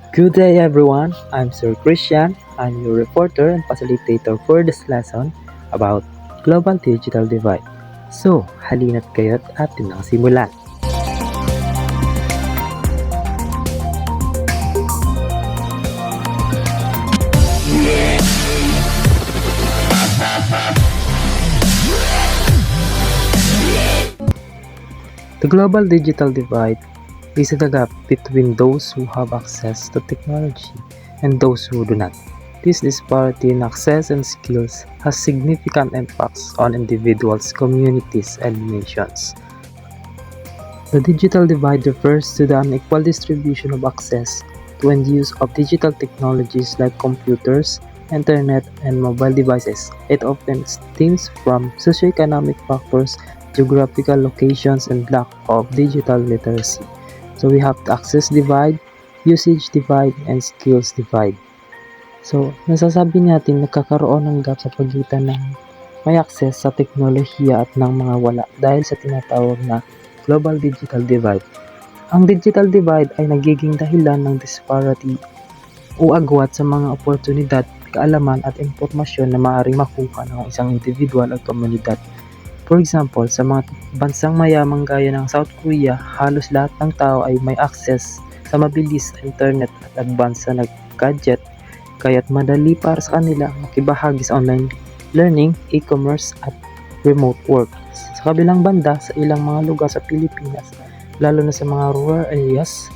Good day everyone, I'm Sir Christian. I'm your reporter and facilitator for this lesson about Global Digital Divide. So, halina't kayo't atin ang simulan. The global digital divide is the gap between those who have access to technology and those who do not. This disparity in access and skills has significant impacts on individuals, communities, and nations. The digital divide refers to the unequal distribution of access to and use of digital technologies like computers, internet, and mobile devices. It often stems from socioeconomic factors, geographical locations, and lack of digital literacy. So we have the access divide, usage divide, and skills divide. So, nasasabi natin nagkakaroon ng gap sa pagitan ng may access sa teknolohiya at ng mga wala dahil sa tinatawag na global digital divide. Ang digital divide ay nagiging dahilan ng disparity o agwat sa mga oportunidad, kaalaman at impormasyon na maaaring makuha ng isang individual o komunidad. For example, sa mga bansang mayaman gaya ng South Korea, halos lahat ng tao ay may access sa mabilis na internet at advanced na gadget, kaya't madali para sa kanila makibahagi sa online learning, e-commerce at remote work. Sa kabilang banda, sa ilang mga lugar sa Pilipinas, lalo na sa mga rural areas,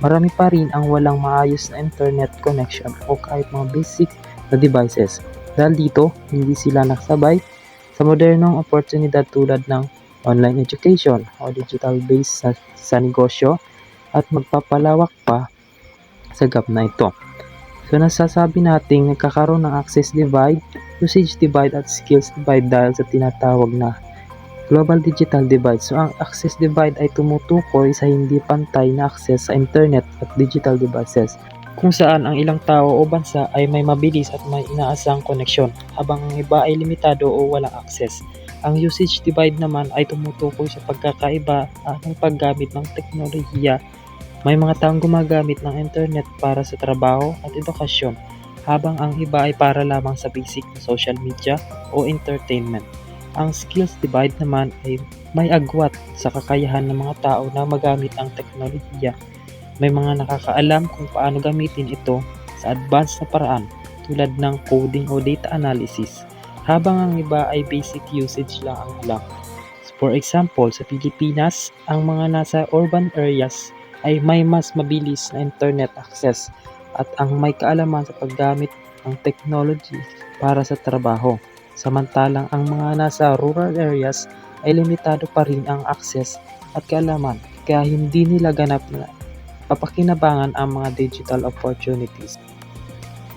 marami pa rin ang walang maayos na internet connection o kahit mga basic na devices. Dahil dito, hindi sila nakasabay sa modernong oportunidad tulad ng online education o digital-based sa negosyo at magpapalawak pa sa gap na ito. So nasasabi nating nagkakaroon ng access divide, usage divide at skills divide dahil sa tinatawag na global digital divide. So ang access divide ay tumutukoy sa hindi pantay na access sa internet at digital devices, kung saan ang ilang tao o bansa ay may mabilis at may inaasang koneksyon, habang ang iba ay limitado o walang access. Ang usage divide naman ay tumutukoy sa pagkakaiba ng paggamit ng teknolohiya. May mga taong gumagamit ng internet para sa trabaho at edukasyon, habang ang iba ay para lamang sa basic na social media o entertainment. Ang skills divide naman ay may agwat sa kakayahan ng mga tao na magamit ang teknolohiya. May mga nakakaalam kung paano gamitin ito sa advanced na paraan tulad ng coding o data analysis, habang ang iba ay basic usage lang ang alam. For example, sa Pilipinas, ang mga nasa urban areas ay may mas mabilis na internet access at ang may kaalaman sa paggamit ng technology para sa trabaho. Samantalang ang mga nasa rural areas ay limitado pa rin ang access at kaalaman, kaya hindi nila ganap na papakinabangan ang mga digital opportunities.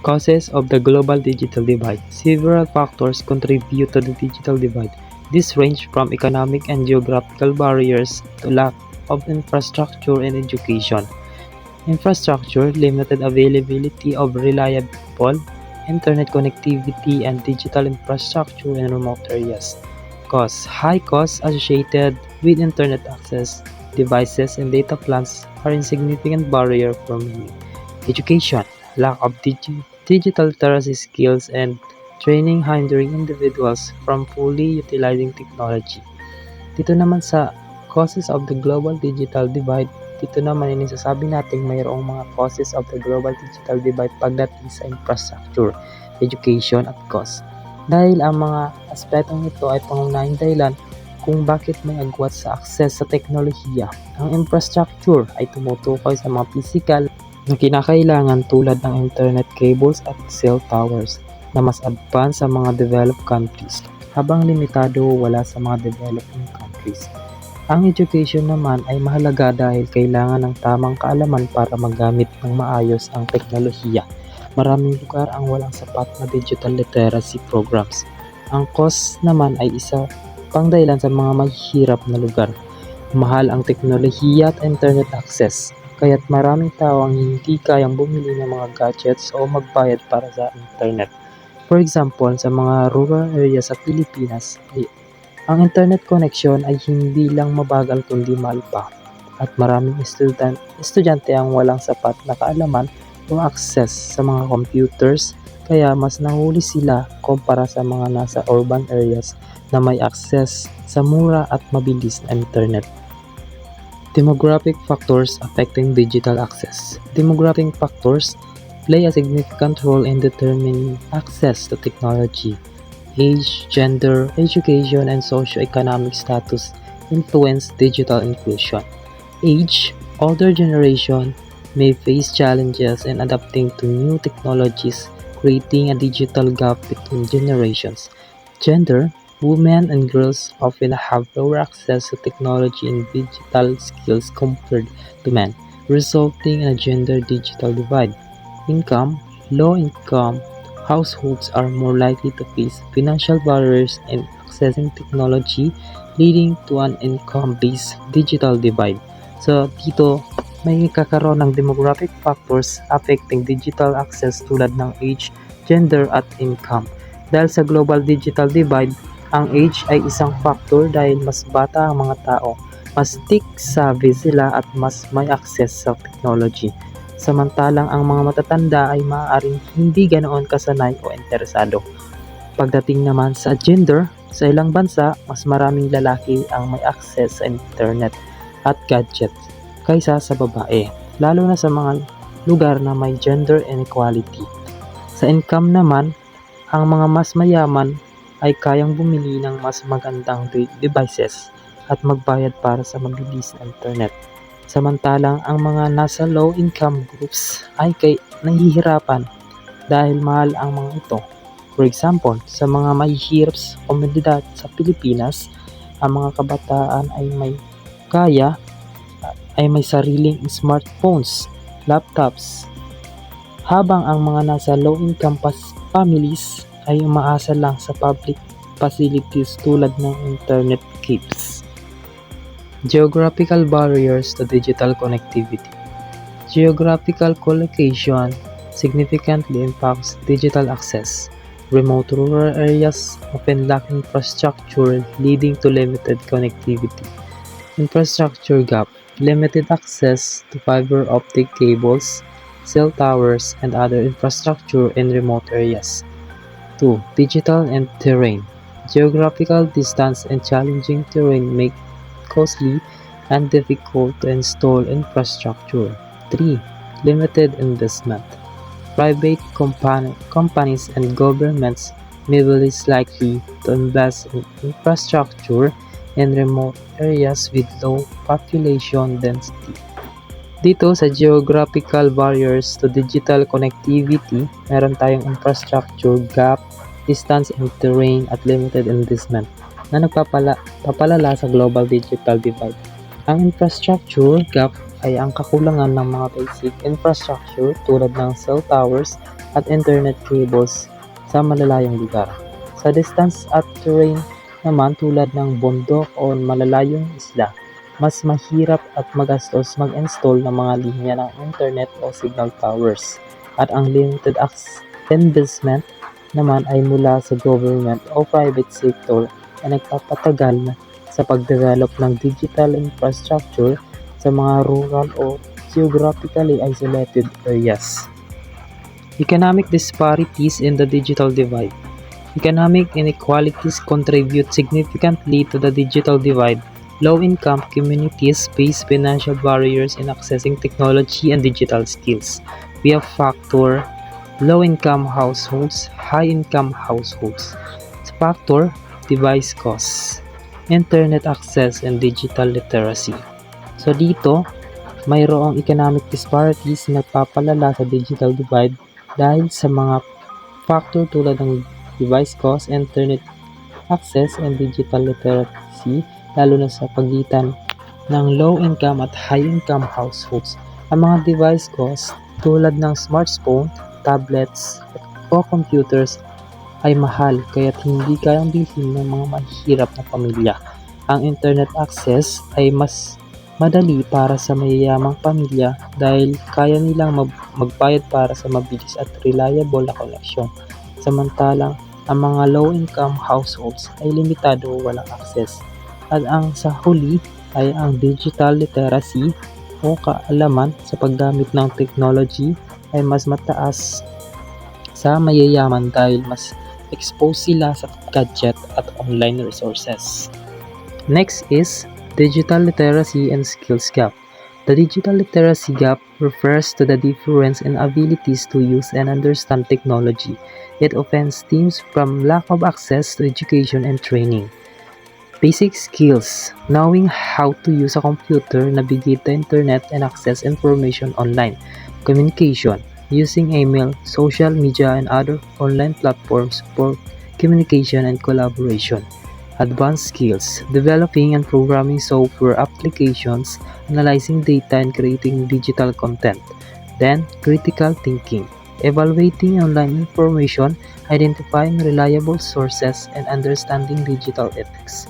Causes of the global digital divide. Several factors contribute to the digital divide. This range from economic and geographical barriers to lack of infrastructure and education. Infrastructure, limited availability of reliable internet connectivity and digital infrastructure in remote areas. Costs. High costs associated with internet access, devices, and data plans are a significant barrier for many. Education. Lack of digital literacy skills and training hindering individuals from fully utilizing technology. Dito naman sa causes of the global digital divide, dito naman inisasabi natin mayroong mga causes of the global digital divide pagdating sa infrastructure, education at cost. Dahil ang mga aspetong ito ay pangunahing dahilan kung bakit may agwat sa access sa teknolohiya. Ang infrastructure ay tumutukoy sa mga physical na kinakailangan tulad ng internet cables at cell towers na mas advanced sa mga developed countries, habang limitado wala sa mga developing countries. Ang education naman ay mahalaga dahil kailangan ng tamang kaalaman para magamit ng maayos ang teknolohiya. Maraming lugar ang walang sapat na digital literacy programs. Ang cost naman ay isa pang dahilan sa mga mahihirap na lugar. Mahal ang teknolohiya at internet access, kaya't maraming tao ang hindi kayang bumili ng mga gadgets o magbayad para sa internet. For example, sa mga rural area sa Pilipinas, ang internet connection ay hindi lang mabagal kundi mahal pa, at maraming estudyante ang walang sapat na kaalaman o access sa mga computers, kaya mas nahuli sila kumpara sa mga nasa urban areas na may access sa mura at mabilis na internet. Demographic factors affecting digital access. Demographic factors play a significant role in determining access to technology. Age, gender, education, and socioeconomic status influence digital inclusion. Age, older generation may face challenges in adapting to new technologies, creating a digital gap between generations. Gender, women and girls often have lower access to technology and digital skills compared to men, resulting in a gender digital divide. Income, low-income households are more likely to face financial barriers in accessing technology, leading to an income-based digital divide. So, dito may kakaroon ng demographic factors affecting digital access tulad ng age, gender at income. Dahil sa global digital divide, ang age ay isang factor dahil mas bata ang mga tao, mas tech-savvy sila at mas may access sa technology. Samantalang ang mga matatanda ay maaaring hindi ganoon kasanay o interesado. Pagdating naman sa gender, sa ilang bansa, mas maraming lalaki ang may access sa internet at gadgets kaysa sa babae, lalo na sa mga lugar na may gender inequality. Sa income naman, ang mga mas mayaman ay kayang bumili ng mas magandang devices at magbayad para sa mabilis na internet. Samantalang ang mga nasa low-income groups ay nahihirapan dahil mahal ang mga ito. For example, sa mga mahihirap sa komunidad sa Pilipinas, ang mga kabataan ay may sariling smartphones, laptops, habang ang mga nasa low-income families ay umaasa lang sa public facilities tulad ng internet cafes. Geographical barriers to digital connectivity. Geographical collocation significantly impacts digital access. Remote rural areas often lack infrastructure, leading to limited connectivity. Infrastructure gap, limited access to fiber optic cables, cell towers, and other infrastructure in remote areas. 2. Digital and terrain. Geographical distance and challenging terrain make costly and difficult to install infrastructure. 3. Limited investment. Private companies and governments may be less likely to invest in infrastructure in remote areas with low population density. Dito sa geographical barriers to digital connectivity, meron tayong infrastructure gap, distance and terrain at limited investment na nagpapalala sa global digital divide. Ang infrastructure gap ay ang kakulangan ng mga basic infrastructure tulad ng cell towers at internet cables sa malalayong lugar. Sa distance at terrain naman tulad ng bundok o malalayong isla, mas mahirap at magastos mag-install ng mga linya ng internet o signal towers. At ang limited investment naman ay mula sa government o private sector na nagpapatagal sa pagdevelop ng digital infrastructure sa mga rural o geographically isolated areas. Economic disparities in the digital divide. Economic inequalities contribute significantly to the digital divide. Low-income communities face financial barriers in accessing technology and digital skills. We have factor low-income households, high-income households. Factor device costs, internet access, and digital literacy. So dito, mayroong economic disparities na nagpapalala sa digital divide dahil sa mga factor tulad ng device cost, internet access, and digital literacy, lalo na sa pagitan ng low-income at high-income households. Ang mga device cost tulad ng smartphone, tablets, o computers ay mahal kaya't hindi kayang bilhin ng mga mahihirap na pamilya. Ang internet access ay mas madali para sa mayayamang pamilya dahil kaya nilang magbayad para sa mabilis at reliable na koneksyon. Samantalang ang mga low-income households ay limitado o walang access. At ang sa huli ay ang digital literacy o kaalaman sa paggamit ng technology ay mas mataas sa mayayaman dahil mas exposed sila sa gadget at online resources. Next is digital literacy and skills gap. The digital literacy gap refers to the difference in abilities to use and understand technology. It often stems from lack of access to education and training. Basic skills: knowing how to use a computer, navigate the internet, and access information online. Communication: using email, social media, and other online platforms for communication and collaboration. Advanced skills: developing and programming software applications, analyzing data, and creating digital content. Then, critical thinking: evaluating online information, identifying reliable sources, and understanding digital ethics.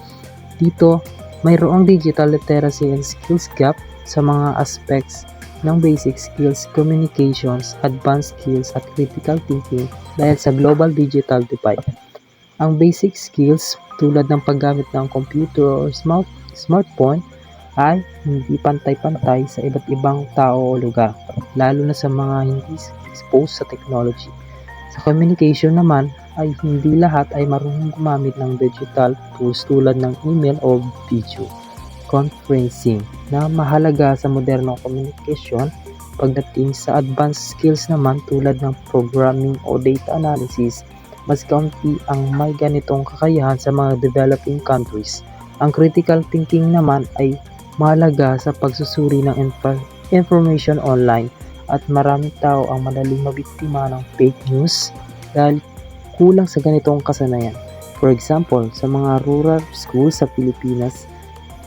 Dito, mayroong digital literacy and skills gap sa mga aspects ng basic skills, communications, advanced skills, at critical thinking dahil sa global digital divide. Ang basic skills tulad ng paggamit ng computer or smartphone ay hindi pantay-pantay sa iba't ibang tao o lugar, lalo na sa mga hindi exposed sa technology. Sa communication naman ay hindi lahat ay marunong gumamit ng digital tools tulad ng email o video conferencing na mahalaga sa modernong komunikasyon. Pagdating sa advanced skills naman tulad ng programming o data analysis, mas kaunti ang may ganitong kakayahan sa mga developing countries. Ang critical thinking naman ay mahalaga sa pagsusuri ng information online at maraming tao ang madaling mabiktima ng fake news dahil kulang sa ganitong kasanayan. For example, sa mga rural schools sa Pilipinas,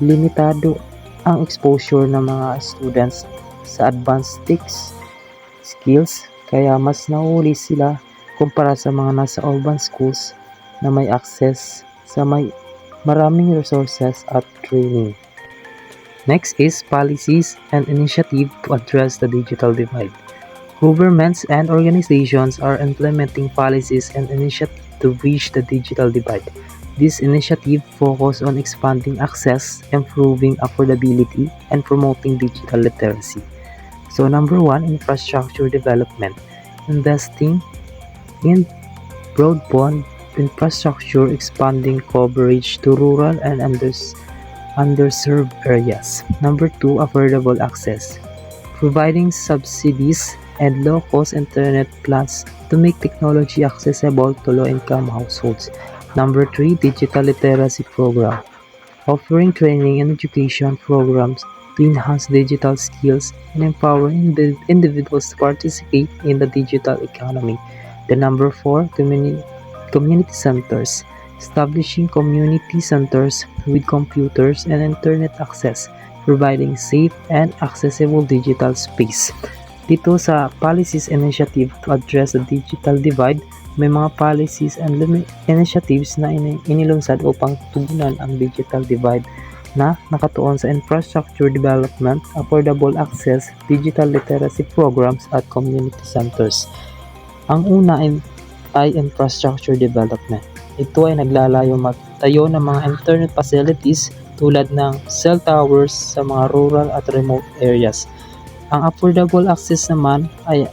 limitado ang exposure ng mga students sa advanced skills kaya mas nahuli sila kumpara sa mga nasa urban schools na may access sa maraming resources at training. Next is policies and initiative to address the digital divide. Governments and organizations are implementing policies and initiatives to bridge the digital divide. This initiative focus on expanding access, improving affordability, and promoting digital literacy. So number 1, infrastructure development. Investing in broadband infrastructure, expanding coverage to rural and underserved areas. Number 2, affordable access. Providing subsidies and low-cost internet plans to make technology accessible to low-income households. Number 3, digital literacy program. Offering training and education programs to enhance digital skills and empowering individuals to participate in the digital economy. The number 4, community centers. Establishing community centers with computers and internet access, providing safe and accessible digital space. Dito sa policies initiative to address the digital divide, may mga policies and initiatives na inilunsad upang tugunan ang digital divide na nakatuon sa infrastructure development, affordable access, digital literacy programs at community centers. Ang una ay infrastructure development. Ito ay naglalayo magtayo ng mga internet facilities tulad ng cell towers sa mga rural at remote areas. Ang affordable access naman ay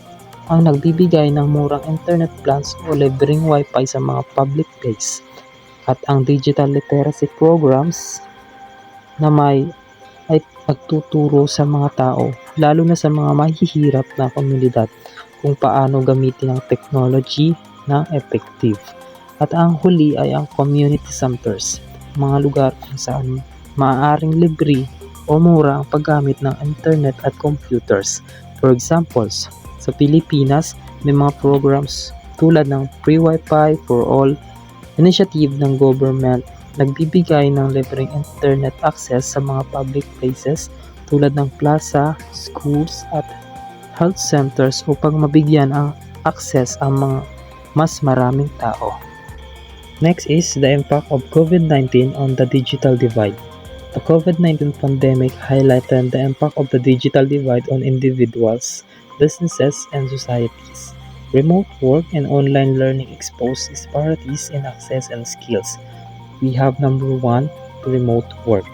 ang nagbibigay ng murang internet plans o libreng wifi sa mga public place. At ang digital literacy programs na ay pagtuturo sa mga tao, lalo na sa mga mahihirap na komunidad, kung paano gamitin ang technology na effective. At ang huli ay ang community centers, mga lugar kung saan maaaring libre o mura ang paggamit ng internet at computers. For example, sa Pilipinas, may mga programs tulad ng Free Wi-Fi for All, initiative ng government, nagbibigay ng libreng internet access sa mga public places tulad ng plaza, schools at health centers upang mabigyan ang access ang mga mas maraming tao. Next is the impact of COVID-19 on the digital divide. The COVID-19 pandemic highlighted the impact of the digital divide on individuals, businesses, and societies. Remote work and online learning expose disparities in access and skills. We have number 1, remote work.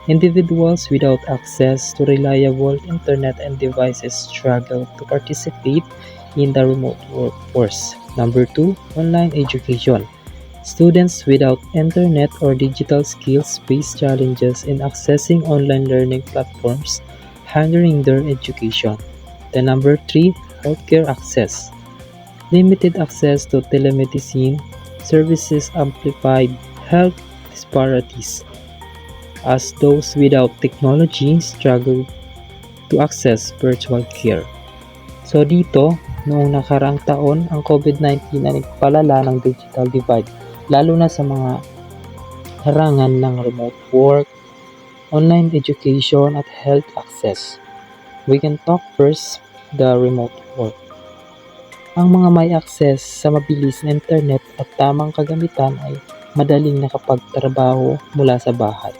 Individuals without access to reliable internet and devices struggle to participate in the remote workforce. Number 2, online education. Students without internet or digital skills face challenges in accessing online learning platforms, hindering their education. The number 3, healthcare access. Limited access to telemedicine services amplified health disparities as those without technology struggle to access virtual care. So dito, noong nakaraang taon, ang COVID-19 ay nagpalala ng digital divide, lalo na sa mga harangan ng remote work, online education at health access. We can talk first the remote work. Ang mga may access sa mabilis na internet at tamang kagamitan ay madaling nakapagtrabaho mula sa bahay.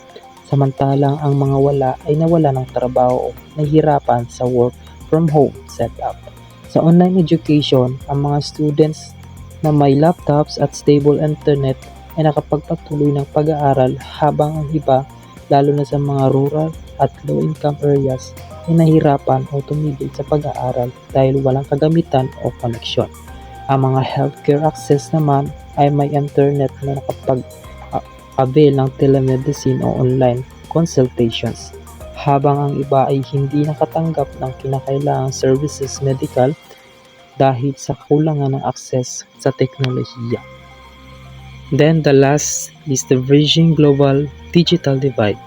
Samantalang ang mga wala ay nawala ng trabaho o nahihirapan sa work from home setup. Sa online education, ang mga students na may laptops at stable internet ay nakapagpatuloy ng pag-aaral habang ang iba, lalo na sa mga rural at low-income areas, ay nahirapan o tumigil sa pag-aaral dahil walang kagamitan o koneksyon. Ang mga healthcare access naman ay may internet na nakapag-avail ng telemedicine o online consultations, habang ang iba ay hindi nakatanggap ng kinakailangang services medical dahil sa kakulangan ng access sa teknolohiya. Then the last is the bridging global digital divide,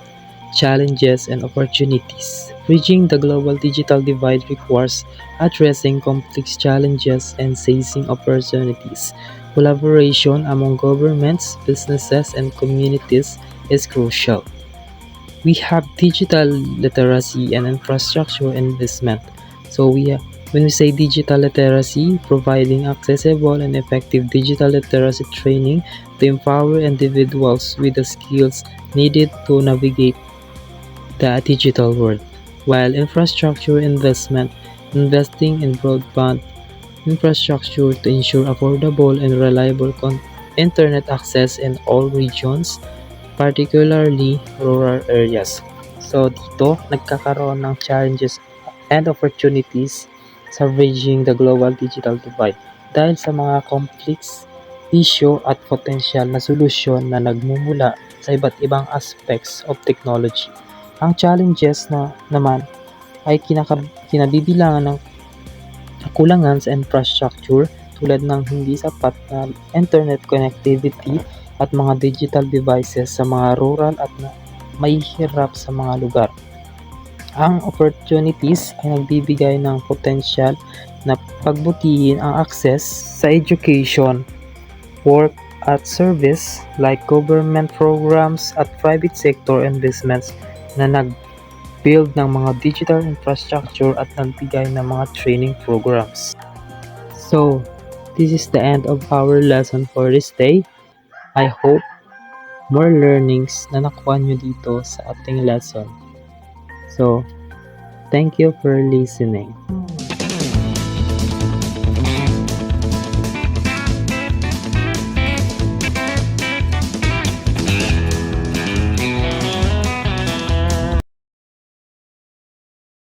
challenges and opportunities. Bridging the global digital divide requires addressing complex challenges and seizing opportunities. Collaboration among governments, businesses, and communities is crucial. We have digital literacy and infrastructure investment. So when we say digital literacy, providing accessible and effective digital literacy training to empower individuals with the skills needed to navigate the digital world, while infrastructure investment, investing in broadband infrastructure to ensure affordable and reliable internet access in all regions, particularly rural areas. So dito, nagkakaroon ng challenges and opportunities sa bridging the global digital divide dahil sa mga complex issue at potential na solusyon na nagmumula sa iba't ibang aspects of technology. Ang challenges naman ay kinabibilangan ng kakulangan sa infrastructure tulad ng hindi sapat na internet connectivity at mga digital devices sa mga rural at may hirap sa mga lugar. Ang opportunities ay nagbibigay ng potensyal na pagbutihin ang access sa education, work at service like government programs at private sector investments na nag-build ng mga digital infrastructure at nagbigay ng mga training programs. So, this is the end of our lesson for this day. I hope more learnings na nakuha nyo dito sa ating lesson. So, thank you for listening.